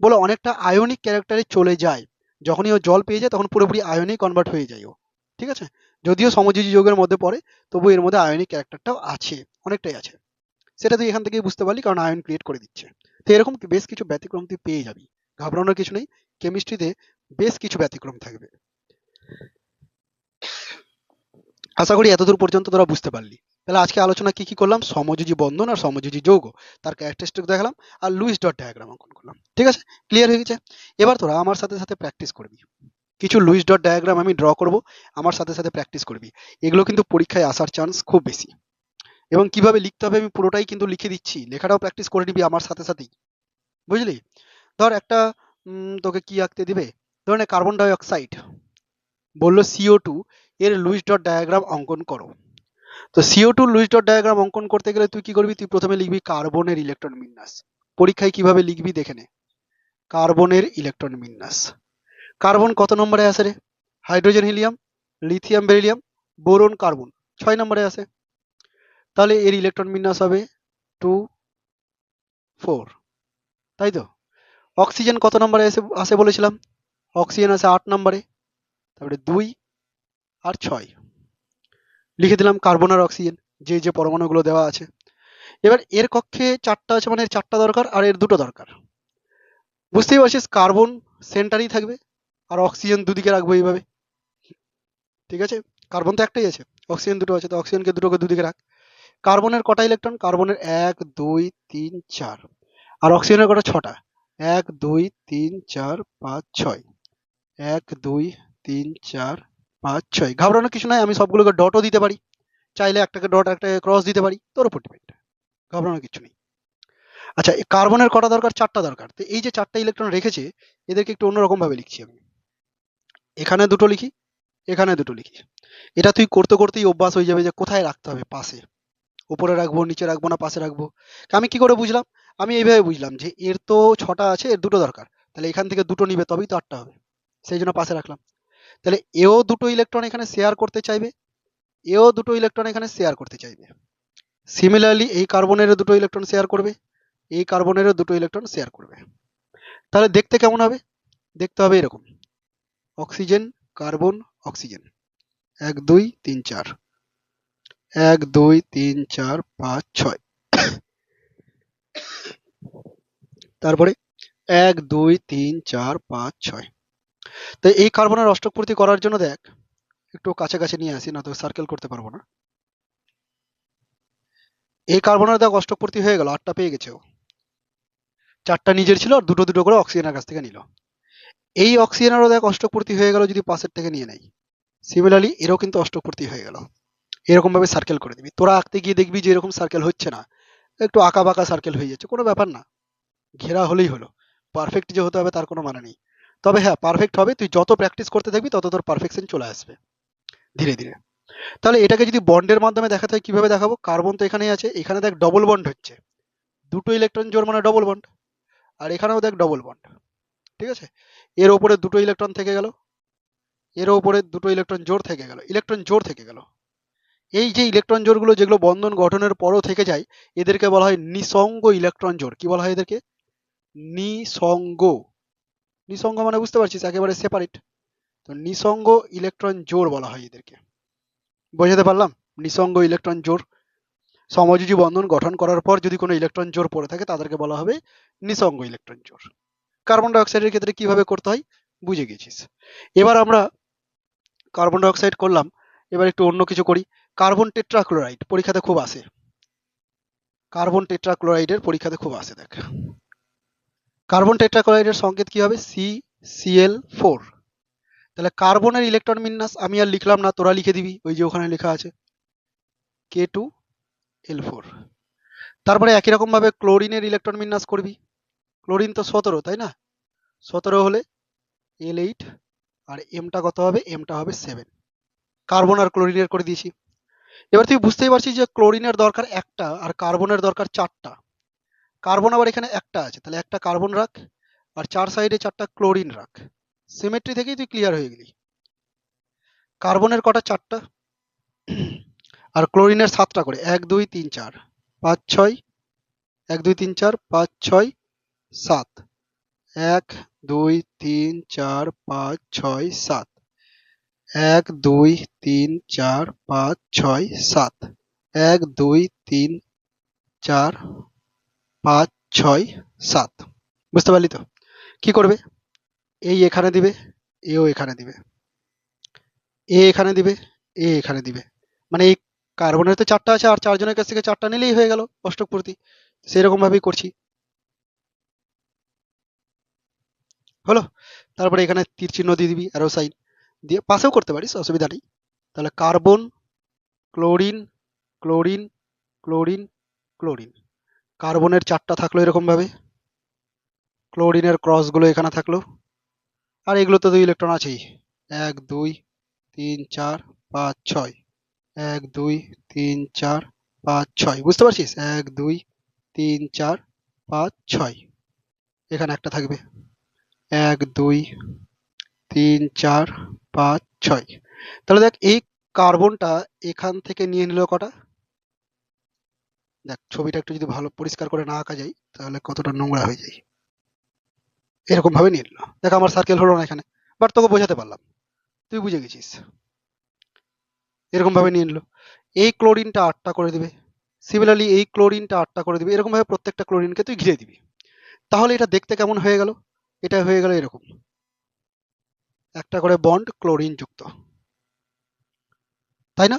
বলে অনেকটা আয়নিক ক্যারেক্টারে চলে যায়। যখনই ও জল পেয়ে যায় তখন পুরোপুরি আয়নে কনভার্ট হয়ে যায় ও, ঠিক আছে? যদিও সমযোজী যৌগের মধ্যে পড়ে, তবু এর মধ্যে আয়নিক ক্যারেক্টারটাও আছে, অনেকটাই আছে। সেটা তুই এখান থেকেই বুঝতে পারলি, কারণ আয়ন ক্রিয়েট করে দিচ্ছে। তো এরকম বেশ কিছু ব্যতিক্রম তুই পেয়ে যাবি, ঘাবড়ানোর কিছু নেই। কেমিস্ট্রিতে বেশ কিছু ব্যতিক্রম থাকবে। আশা করি এতদূর পর্যন্ত তোরা বুঝতে পারলি। তাহলে আজকে আলোচনা কি কি করলাম? সমযোজী বন্ধন আর সমযোজী যৌগ, তার ক্যারেক্টারিস্টিক দেখালাম, আর লুইস ডট ডায়াগ্রাম অঙ্কন করলাম, ঠিক আছে? ক্লিয়ার হয়ে গেছে? এবার তোরা আমার সাথে সাথে প্র্যাকটিস করবি, কিছু লুইস ডট ডায়াগ্রাম আমি ড্র করব, আমার সাথে সাথে প্র্যাকটিস করবি। এগুলো কিন্তু পরীক্ষায় আসার চান্স খুব বেশি, এবং কিভাবে লিখতে হবে আমি পুরোটাই কিন্তু লিখে দিচ্ছি, লেখাটাও প্র্যাকটিস করে নিবি আমার সাথে সাথেই, বুঝলি? ধর একটা তোকে কি আঁকতে দিবে, ধর কার্বন ডাই অক্সাইড, বললো CO2, এর লুইস ডট ডায়াগ্রাম অঙ্কন করো। তো CO2 লুইস ডট ডায়াগ্রাম অঙ্কন করতে গেলে তুই কি করবি? তুই প্রথমে লিখবি কার্বনের ইলেকট্রন বিন্যাস। পরীক্ষায় কিভাবে লিখবি দেখে নে। কার্বনের ইলেকট্রন বিন্যাস, কার্বন কত নম্বরে আসে রে? Hydrogen, helium, lithium, beryllium, boron, carbon 6 নম্বরে আসে। তাহলে এর ইলেকট্রন বিন্যাস হবে 2 4, তাই তো? অক্সিজেন কত নম্বরে আসে বলেছিলাম? অক্সিজেন আসে 8 নম্বরে, তারপরে 2 আর 6 লিখে দিলাম কার্বন আর অক্সিজেন, যে যে পরমাণুগুলো দেওয়া আছে। এবার এর কক্ষে 4টা আছে, মানে এর 4টা দরকার আর এর 2টো দরকার। বুঝতেই পারছিস, কার্বন সেন্টারেই থাকবে আর অক্সিজেন দুদিকে রাখবো এইভাবে, ঠিক আছে? কার্বন তো একটাই আছে, অক্সিজেন দুটো আছে, তো অক্সিজেনকে দুটোকে দুদিকে রাখ। কার্বনের কটা ইলেকট্রন? কার্বনের 1 2 3 4, আর অক্সিজেনের কটা? 6টা। 1 2 3 4 5 6, 1 2 3 4 5 6। ঘাবড়ানোর কিছু নাই, আমি সবগুলোকে ডটও দিতে পারি, চাইলে একটাকে ডট একটাকে ক্রস দিতে পারি, তোর উপর ডিপেন্ড, ঘাবড়ানোর কিছু নেই। আচ্ছা, এই কার্বনের কটা দরকার? 4টা দরকার। তো এই যে 4টা ইলেকট্রন রেখেছে, এদেরকে একটু অন্যরকম ভাবে লিখছি আমি। এখানে দুটো লিখি, এখানে দুটো লিখি। এটা তুই করতে করতেই অভ্যাস হয়ে যাবে যে কোথায় রাখতে হবে, পাশে, উপরে রাখবো, নিচে রাখবো, না পাশে রাখবো। আমি কি করে বুঝলাম? আমি এইভাবে বুঝলাম যে এর তো 6টা আছে, এর দুটো দরকার, তাহলে এখান থেকে দুটো নিবে তবেই তো 8টা হবে, সেই জন্য পাশে রাখলাম। তাহলে এও দুটো ইলেকট্রন এখানে শেয়ার করতে চাইবে, এও দুটো ইলেকট্রন এখানে শেয়ার করতে চাইবে। সিমিলারলি এই কার্বনেরও দুটো ইলেকট্রন শেয়ার করবে, এই কার্বনেরও দুটো ইলেকট্রন শেয়ার করবে। তাহলে দেখতে কেমন হবে? দেখতে হবে এরকম, অক্সিজেন, কার্বন, অক্সিজেন, 1 2 3 4, 1 2 3 4 5 6, তারপরে 1 2 3 4 5 6। তো এই কার্বনের অষ্টক পূর্তি করার জন্য দেখ, একটু কাছাকাছি নিয়ে আসি, না তো সার্কেল করতে পারবো না। এই কার্বনের দেখ অষ্টক পূর্তি হয়ে গেল, 8টা পেয়ে গেছে ও। 4টা নিজের ছিল আর দুটো দুটো করে অক্সিজেনের কাছ থেকে নিল। এই অক্সিজেনেরও দেখ অষ্টক পূর্তি হয়ে গেল যদি পাশের থেকে নিয়ে নেই। সিমিলারলি এরও কিন্তু অষ্টক পূর্তি হয়ে গেল। এরকম ভাবে সার্কেল করে দিবি, তোরা আঁকতে গিয়ে দেখবি যে এরকম সার্কেল হচ্ছে না, একটু আঁকা বাঁকা সার্কেল হয়ে যাচ্ছে, কোনো ব্যাপার না, ঘেরা হলেই হলো। পারফেক্ট যে হতে হবে তার কোনো মানে নেই। তবে হ্যাঁ, পারফেক্ট হবে, তুই যত প্র্যাকটিস করতে থাকবি তত তোর পারফেকশন চলে আসবে ধীরে ধীরে। তাহলে এটাকে যদি বন্ডের মাধ্যমে দেখাতে হয়, কিভাবে দেখাবো? কার্বন তো এখানেই আছে, এখানে দেখ ডবল বন্ড হচ্ছে, দুটো ইলেকট্রন জোড় মানে ডবল বন্ড, আর এখানেও দেখ ডবল বন্ড, ঠিক আছে? এর ওপরে দুটো ইলেকট্রন থেকে গেল, এর ওপরে দুটো ইলেকট্রন জোড় থেকে গেল, ইলেকট্রন জোড় থেকে গেল। এই যে ইলেকট্রন জোড়গুলো যেগুলো বন্ধন গঠনের পরও থেকে যায়, এদেরকে বলা হয় নিঃসঙ্গ ইলেকট্রন জোড়। কি বলা হয় এদেরকে? নিঃসঙ্গ। নিঃসঙ্গ মানে বুঝতে পারছিস, একেবারে সেপারেট। তো নিঃসঙ্গ ইলেকট্রন জোড় বলা হয় এদেরকে। বোঝাতে পারলাম? নিঃসঙ্গ ইলেকট্রন জোড়, সমযোজী বন্ধন গঠন করার পর যদি কোনো ইলেকট্রন জোড় পড়ে থাকে তাদেরকে বলা হবে নিঃসঙ্গ ইলেকট্রন জোড়। কার্বন ডাই অক্সাইডের ক্ষেত্রে কিভাবে করতে হয় বুঝে গেছিস। এবার আমরা কার্বন ডাই অক্সাইড করলাম, এবার একটু অন্য কিছু করি। কার্বন টেট্রাক্লোরাইড পরীক্ষাতে খুব আসে, কার্বন টেট্রাক্লোরাইডের পরীক্ষাতে খুব আসে দেখ। কার্বন টেট্রাক্লোরাইডের সংকেত কি হবে? CCl4। তাহলে কার্বনের ইলেকট্রন বিন্যাস আমি আর লিখলাম না, তোরা লিখে দিবি, ওই যে ওখানে লেখা আছে K2L4। তারপরে একই রকম ভাবে ক্লোরিনের ইলেকট্রন বিন্যাস করবি। ক্লোরিন তো 17, তাই না? 17 হলে L8, আর এমটা কত হবে? এমটা হবে 7। কার্বন আর ক্লোরিনের করে দিয়েছি। এবার তুই বুঝতেই পারছিস যে ক্লোরিনের দরকার একটা আর কার্বনের দরকার 4টা। কার্বন আবার এখানে একটা আছে, তাহলে একটা কার্বন রাখ, আর 4 সাইডে 4টা ক্লোরিন রাখ। সিমেট্রি থেকেই তুই ক্লিয়ার হয়ে গেলি। কার্বনের কটা? 4টা, আর ক্লোরিনের 7টা করে, 1 2 3 4 5 6, 1 2 3 4 5 6 7, 1 2 3 4 5 6 7, 1 2 3 4 5 6 7, 1 2 3 4 5 6 7। বুঝতে পারলি তো? কি করবে? এই এখানে দিবে, এও এখানে দিবে, এ এখানে দিবে, এ এখানে দিবে। মানে এই কার্বনের তো 4টা আছে, আর 4 জনের কাছ থেকে 4টা নিলেই হয়ে গেল অষ্টক পূর্তি। সেরকম ভাবেই করছি, হলো? তারপরে এখানে তীর চিহ্ন দিয়ে দিবি, অ্যারো সাইন দিয়ে, পাশেও করতে পারিস, অসুবিধা নেই। তাহলে carbon, chlorine, chlorine, chlorine, chlorine. কার্বনের 4টা থাকলো এরকম ভাবে, ক্লোরিনের ক্রস গুলো এখানে থাকলো, আর এগুলো তো 2 ইলেকট্রন আছেই, 1 2 3 4 5 6, 1 2 3 4 5 6। বুঝতে পারছিস? 1 2 3 4 5 6, এখানে একটা থাকবে, 1 2 3 4 5 6। তাহলে দেখ এই কার্বনটা এখান থেকে নিয়ে নিল কটা? দেখ ছবিটা একটু যদি ভালো পরিষ্কার করে না আঁকা যায় তাহলে কতটা নোংরা হয়ে যায়। এরকম ভাবে নিয়ে নিল, দেখ আমার সার্কেল হলো না এখানে, বাট তোকে বোঝাতে পারলাম, তুই বুঝে গেছিস। এরকম ভাবে নিয়ে নিল। এই ক্লোরিনটা 8টা করে দিবে, সিমিলারলি এই ক্লোরিনটা 8টা করে দিবে, এরকম ভাবে প্রত্যেকটা ক্লোরিনকে তুই ঘিরে দিবি। তাহলে এটা দেখতে কেমন হয়ে গেল? এটা হয়ে গেল এরকম, একটা করে বন্ড ক্লোরিন যুক্ত, তাই না?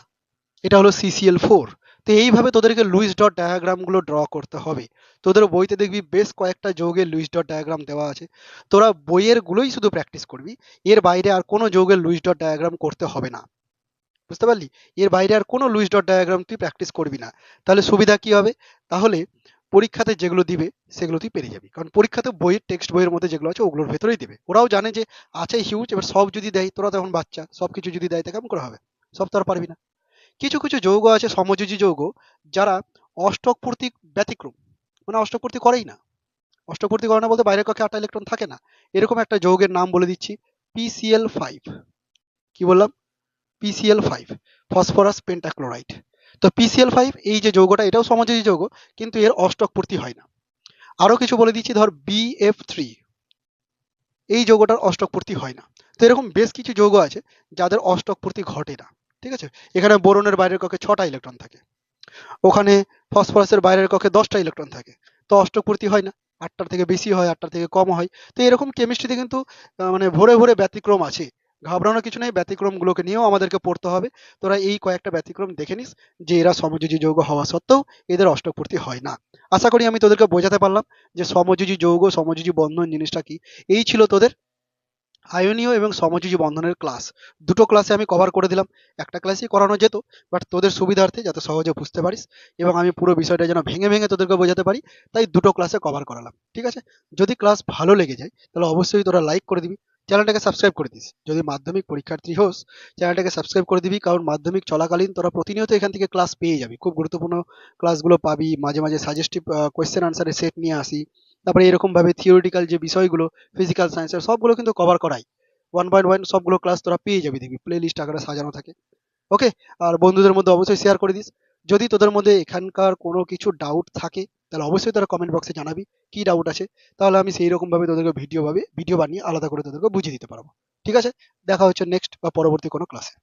এটা হলো CCl4। তো এইভাবে তোদেরকে লুইস ডট ডায়াগ্রামগুলো ড্র করতে হবে। তোদের বইতে দেখবি বেশ কয়েকটা যৌগের লুইস ডট ডায়াগ্রাম দেওয়া আছে। তোরা বইয়ের গুলোই শুধু প্র্যাকটিস করবি, এর বাইরে আর কোনো যৌগের লুইস ডট ডায়াগ্রাম করতে হবে না। বুঝতে পারলি? এর বাইরে আর কোনো লুইস ডট ডায়াগ্রাম তুই প্র্যাকটিস করবি না। তাহলে সুবিধা কি হবে? তাহলে পরীক্ষাতে যেগুলো দিবে সেগুলো তুই পেরে যাবি, কারণ পরীক্ষাতে বইয়ের টেক্সট বইয়ের মধ্যে যেগুলো আছে ওগুলোর ভেতরেই দিবে। ওরাও জানে যে আছে হিউজ, এবার সব যদি দেয়, তোরা তখন বাচ্চা, সব কিছু যদি দেয় তা কেমন করে হবে? সব তো আর পারবি না। কিছু কিছু যৌগ আছে সমযোজী যৌগ, যারা অষ্টক পূর্তি ব্যতিক্রম, মানে অষ্টক পূর্তি করেই না। অষ্টক পূর্তি করে না বলতে বাইরের কক্ষে 8টা ইলেকট্রন থাকে না, এরকম একটা যৌগের নাম বলে দিচ্ছি, PCl5। কি বললাম? PCl5, phosphorus pentachloride. তো PCl5 এই যে যৌগটা, এটাও সমযোজী যৌগ, কিন্তু এর অষ্টক পূর্তি হয় না। আরো কিছু বলে দিচ্ছি, ধর BF3, এই যৌগটার অষ্টক পূর্তি হয় না। তো এরকম বেশ কিছু যৌগ আছে যাদের অষ্টক পূর্তি ঘটে না। ঠিক আছে? এখানে বোরনের বাইরের কক্ষে 6টা ইলেকট্রন থাকে, ওখানে ফসফরাসের বাইরের কক্ষে 10টা ইলেকট্রন থাকে। তো অষ্টক পূর্তি হয় না, 8টার থেকে বেশি হয়, 8টার থেকে কম হয়। তো এরকম কেমিস্ট্রিতে কিন্তু মানে ভরে ভরে ব্যতিক্রম আছে। ঘাবড়ানোর কিছু নেই, ব্যতিক্রমগুলোকে নিয়েও আমাদেরকে পড়তে হবে। তোরা এই কয়েকটা ব্যতিক্রম দেখে নিস, যে এরা সমযোজী যৌগ হওয়া সত্ত্বেও এদের অষ্টক পূর্তি হয় না। আশা করি আমি তোদেরকে বোঝাতে পারলাম যে সমযোজী যৌগ, সমযোজী বন্ধন জিনিসটা কি। এই ছিল তোদের আয়নীয় এবং সমযোজী বন্ধনের ক্লাস। দুটো ক্লাসে আমি কভার করে দিলাম। একটা ক্লাসই করানো যেত, বাট তোদের সুবিধার্থে যাতে সহজে বুঝতে পারিস এবং আমি পুরো বিষয়টা যেন ভেঙে ভেঙে তোদেরকে বোঝাতে পারি, তাই দুটো ক্লাসে কভার করালাম। ঠিক আছে? যদি ক্লাস ভালো লেগে যায় তাহলে অবশ্যই তোরা লাইক করে দিবি, চ্যানেলটাকে সাবস্ক্রাইব করে দিস। যদি মাধ্যমিক পরীক্ষার্থী হোস, চ্যানেলটাকে সাবস্ক্রাইব করে দিবি, কারণ মাধ্যমিক চলাকালীন তোরা প্রতিনিয়ত এখান থেকে ক্লাস পেয়ে যাবি, খুব গুরুত্বপূর্ণ ক্লাসগুলো পাবি। মাঝে মাঝে সাজেস্টিভ কোয়েশ্চেন আনসারের সেট নিয়ে আসি। তারপরে এরকম ভাবে থিওরিটিক্যাল যে বিষয়গুলো ফিজিক্যাল সায়েন্সের সবগুলো কিন্তু কভার করাই। 1/1 সবগুলো ক্লাস তোরা পেয়ে যাবি, দেখবি প্লে লিস্ট আকারে সাজানো থাকে। ওকে? আর বন্ধুদের মধ্যে অবশ্যই শেয়ার করে দিস। যদি তোদের মধ্যে এখানকার কোনো কিছু ডাউট থাকে তাহলে অবশ্যই তোরা কমেন্ট বক্সে জানাবি কি ডাউট আছে। তাহলে আমি সেই রকম ভাবে তোদেরকে ভিডিও বানিয়ে আলাদা করে তোদেরকে বুঝিয়ে দিতে পারবো। ঠিক আছে? দেখা হচ্ছে নেক্সট বা পরবর্তী কোনো ক্লাসে।